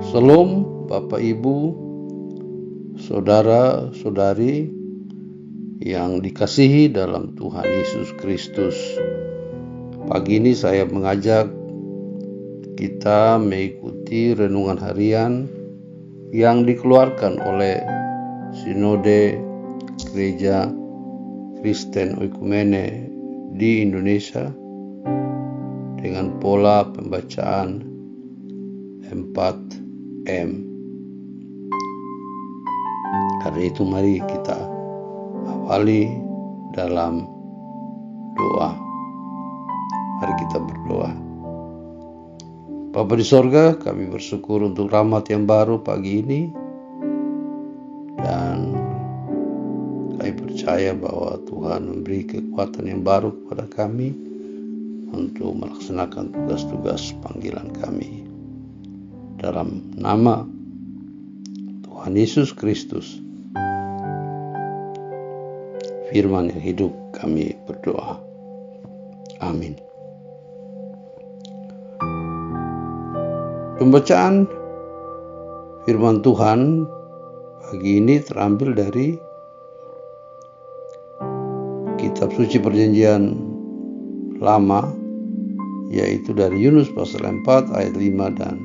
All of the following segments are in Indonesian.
Shalom Bapak Ibu, Saudara-saudari yang dikasihi dalam Tuhan Yesus Kristus. Pagi ini saya mengajak kita mengikuti renungan harian yang dikeluarkan oleh Sinode Gereja Kristen Oikumene di Indonesia dengan pola pembacaan 4M. Karena itu mari kita awali dalam doa. Mari kita berdoa. Bapa di sorga, kami bersyukur untuk rahmat yang baru pagi ini, dan kami percaya bahwa Tuhan memberi kekuatan yang baru kepada kami untuk melaksanakan tugas-tugas panggilan kami. Dalam nama Tuhan Yesus Kristus, firman yang hidup, kami berdoa. Amin. Pembacaan firman Tuhan pagi ini terambil dari Kitab Suci Perjanjian Lama, yaitu dari Yunus pasal 4 ayat 5 dan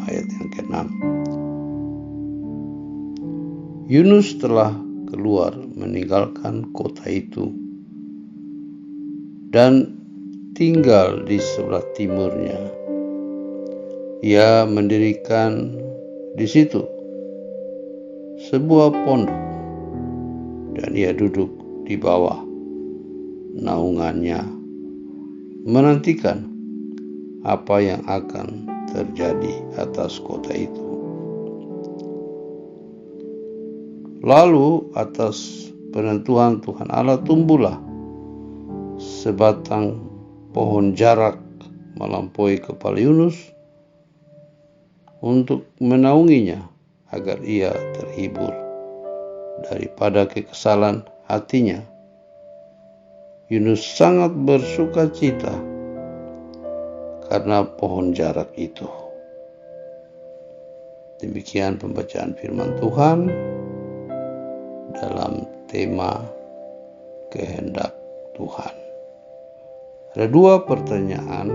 ayat yang ke-6. Yunus telah keluar meninggalkan kota itu dan tinggal di sebelah timurnya. Ia mendirikan di situ sebuah pondok dan ia duduk di bawah naungannya, menantikan apa yang akan terjadi atas kota itu. Lalu atas penentuan Tuhan Allah tumbuhlah sebatang pohon jarak melampaui kepala Yunus untuk menaunginya agar ia terhibur daripada kekesalan hatinya. Yunus sangat bersuka cita karena pohon jarak itu. Demikian pembacaan firman Tuhan dalam tema kehendak Tuhan. Ada dua pertanyaan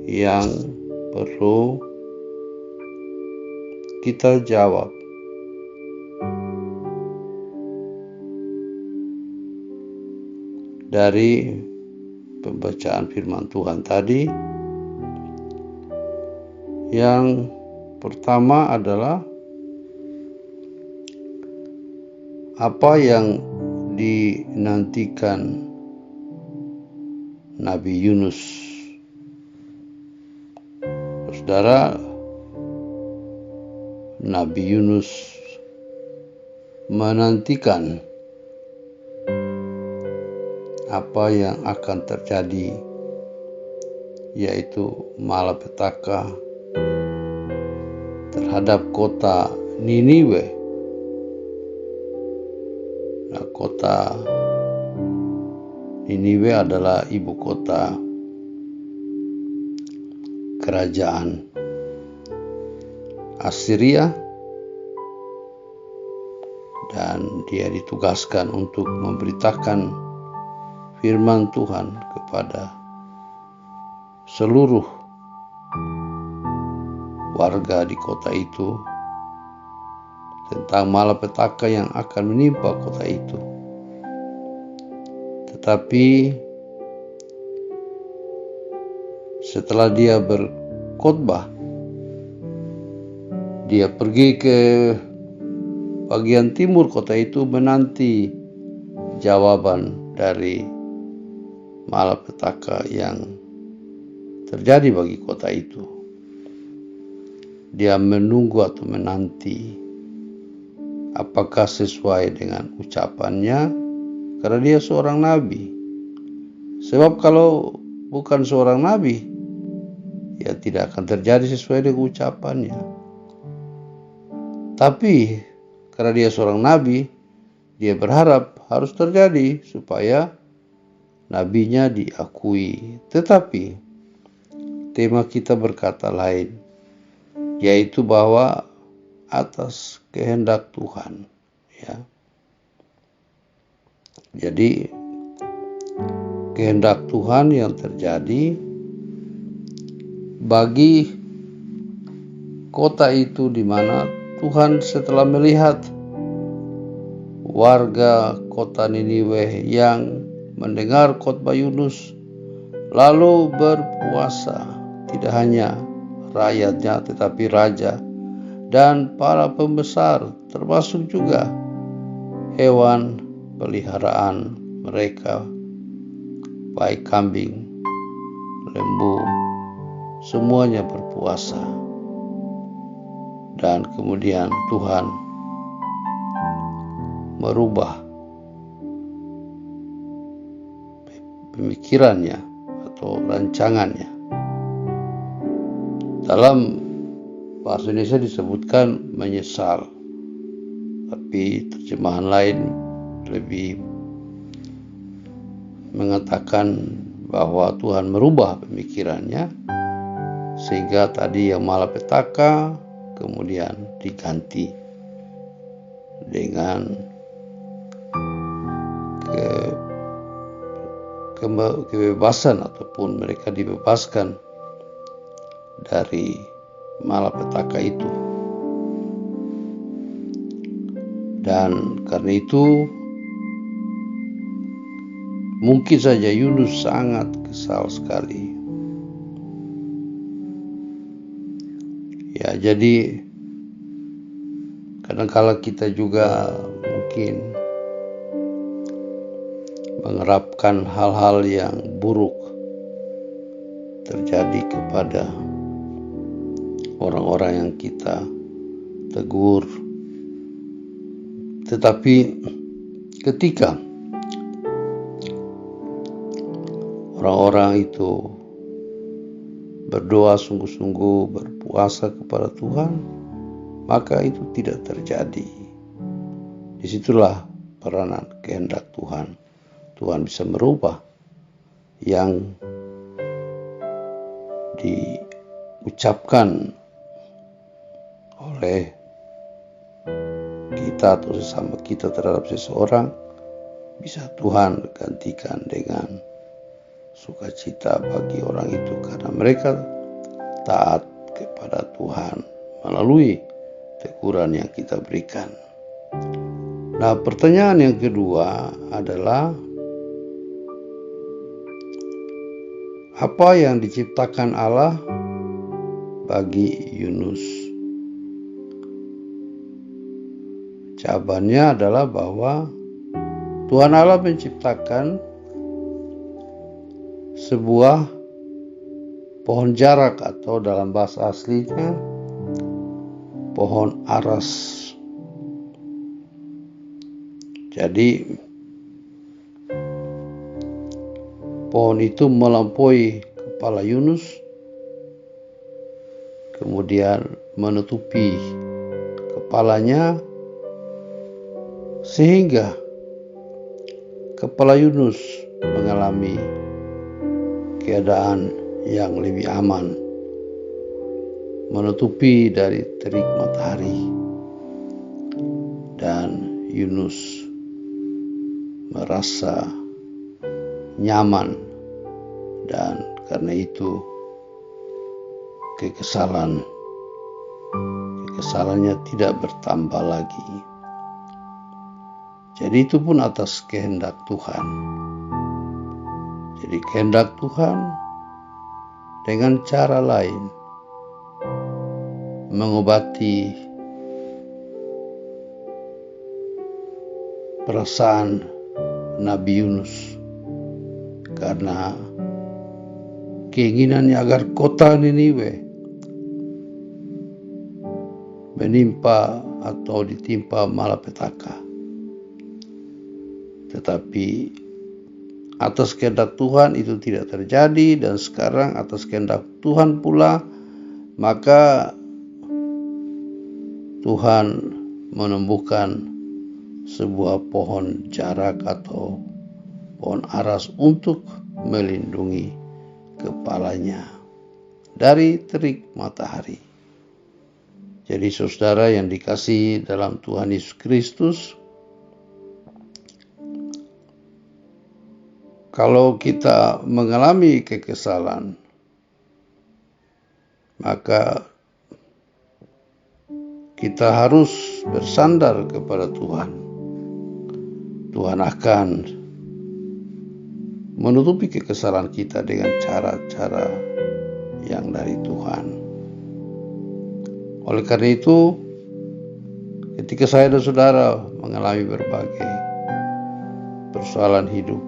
yang perlu kita jawab. Dari pembacaan firman Tuhan tadi, yang pertama adalah apa yang dinantikan Nabi Yunus. Saudara, Nabi Yunus menantikan apa yang akan terjadi, yaitu malapetaka terhadap kota Niniwe. Nah, kota Niniwe adalah ibu kota kerajaan Assyria, dan dia ditugaskan untuk memberitakan firman Tuhan kepada seluruh warga di kota itu tentang malapetaka yang akan menimpa kota itu. Tetapi setelah dia berkhotbah, dia pergi ke bagian timur kota itu menanti jawaban dari malapetaka yang terjadi bagi kota itu. Dia menunggu atau menanti apakah sesuai dengan ucapannya, karena dia seorang nabi. Sebab kalau bukan seorang nabi, ya tidak akan terjadi sesuai dengan ucapannya. Tapi karena dia seorang nabi, dia berharap harus terjadi supaya nabinya diakui. Tetapi tema kita berkata lain. yaitu bahwa atas kehendak Tuhan, ya. Jadi kehendak Tuhan yang terjadi bagi kota itu, di mana Tuhan setelah melihat warga kota Niniwe yang mendengar khotbah Yunus lalu berpuasa, tidak hanya rakyatnya tetapi raja dan para pembesar, termasuk juga hewan peliharaan mereka, baik kambing, lembu, semuanya berpuasa. Dan kemudian Tuhan merubah pemikirannya atau rancangannya. Dalam bahasa Indonesia disebutkan menyesal, tapi terjemahan lain lebih mengatakan bahwa Tuhan merubah pemikirannya, sehingga tadi yang malapetaka kemudian diganti dengan kebebasan, ataupun mereka dibebaskan dari malapetaka itu. Dan karena itu mungkin saja Yunus sangat kesal sekali. Ya, jadi kadang-kala kita juga mungkin mengharapkan hal-hal yang buruk terjadi kepada orang-orang yang kita tegur. Tetapi ketika orang-orang itu berdoa sungguh-sungguh, berpuasa kepada Tuhan, maka itu tidak terjadi. Disitulah peranan kehendak Tuhan. Tuhan bisa merubah yang diucapkan oleh kita atau sesama kita terhadap seseorang, bisa Tuhan gantikan dengan sukacita bagi orang itu, karena mereka taat kepada Tuhan melalui teguran yang kita berikan. Nah, pertanyaan yang kedua adalah, apa yang diciptakan Allah bagi Yunus? Jawabannya adalah bahwa Tuhan Allah menciptakan sebuah pohon jarak, atau dalam bahasa aslinya pohon aras. Jadi pohon itu melampaui kepala Yunus, kemudian menutupi kepalanya, sehingga kepala Yunus mengalami keadaan yang lebih aman, menutupi dari terik matahari, dan Yunus merasa nyaman, dan karena itu kekesalannya tidak bertambah lagi. Jadi itu pun atas kehendak Tuhan. Jadi kehendak Tuhan dengan cara lain mengobati perasaan Nabi Yunus, karena keinginannya agar kota Niniwe menimpa atau ditimpa malapetaka. Tetapi atas kehendak Tuhan itu tidak terjadi, dan sekarang atas kehendak Tuhan pula, maka Tuhan menumbuhkan sebuah pohon jarak atau pohon aras untuk melindungi kepalanya dari terik matahari. Jadi saudara yang dikasihi dalam Tuhan Yesus Kristus, kalau kita mengalami kekesalan, maka kita harus bersandar kepada Tuhan. Tuhan akan menutupi kekesalan kita dengan cara-cara yang dari Tuhan. Oleh karena itu, ketika saya dan saudara mengalami berbagai persoalan hidup,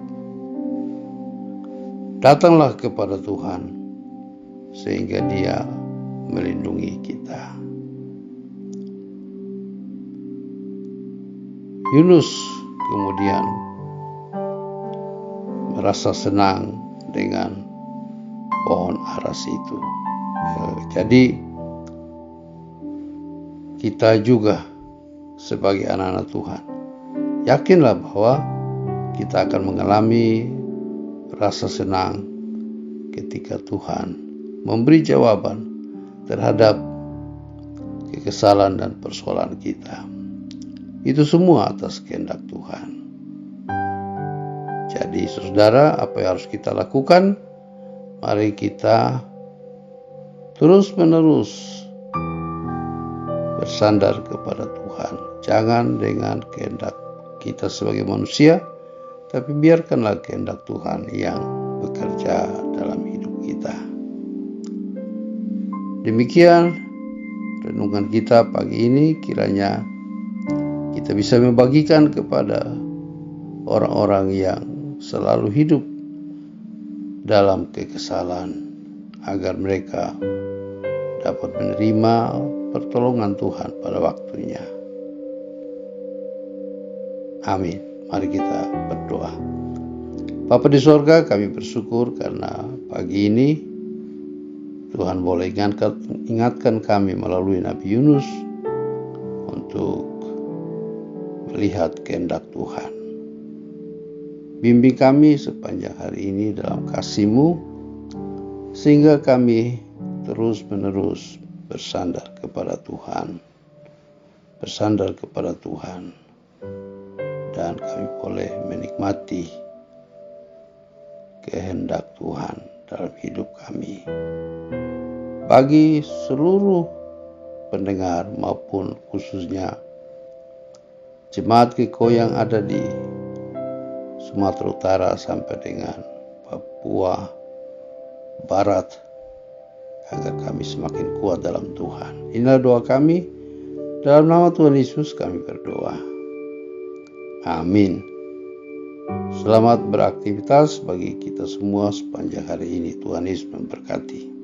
datanglah kepada Tuhan sehingga Dia melindungi kita. Yunus kemudian merasa senang dengan pohon aras itu. Jadi kita juga sebagai anak-anak Tuhan, yakinlah bahwa kita akan mengalami rasa senang ketika Tuhan memberi jawaban terhadap kekesalan dan persoalan kita. Itu semua atas kehendak Tuhan. Jadi saudara, apa yang harus kita lakukan? Mari kita terus-menerus bersandar kepada Tuhan. Jangan dengan kehendak kita sebagai manusia, tapi biarkanlah kehendak Tuhan yang bekerja dalam hidup kita. Demikian renungan kita pagi ini, kiranya kita bisa membagikan kepada orang-orang yang selalu hidup dalam kekesalan, agar mereka dapat menerima pertolongan Tuhan pada waktunya. Amin. Mari kita berdoa. Bapa di sorga, kami bersyukur karena pagi ini Tuhan boleh ingatkan kami melalui Nabi Yunus untuk melihat kehendak Tuhan. Bimbing kami sepanjang hari ini dalam kasih-Mu, sehingga kami terus-menerus bersandar kepada Tuhan, dan kami boleh menikmati kehendak Tuhan dalam hidup kami. Bagi seluruh pendengar maupun khususnya jemaat GEKO yang ada di Sumatera Utara sampai dengan Papua Barat, agar kami semakin kuat dalam Tuhan. Inilah doa kami, dalam nama Tuhan Yesus kami berdoa. Amin. Selamat beraktivitas bagi kita semua sepanjang hari ini. Tuhan Yesus memberkati.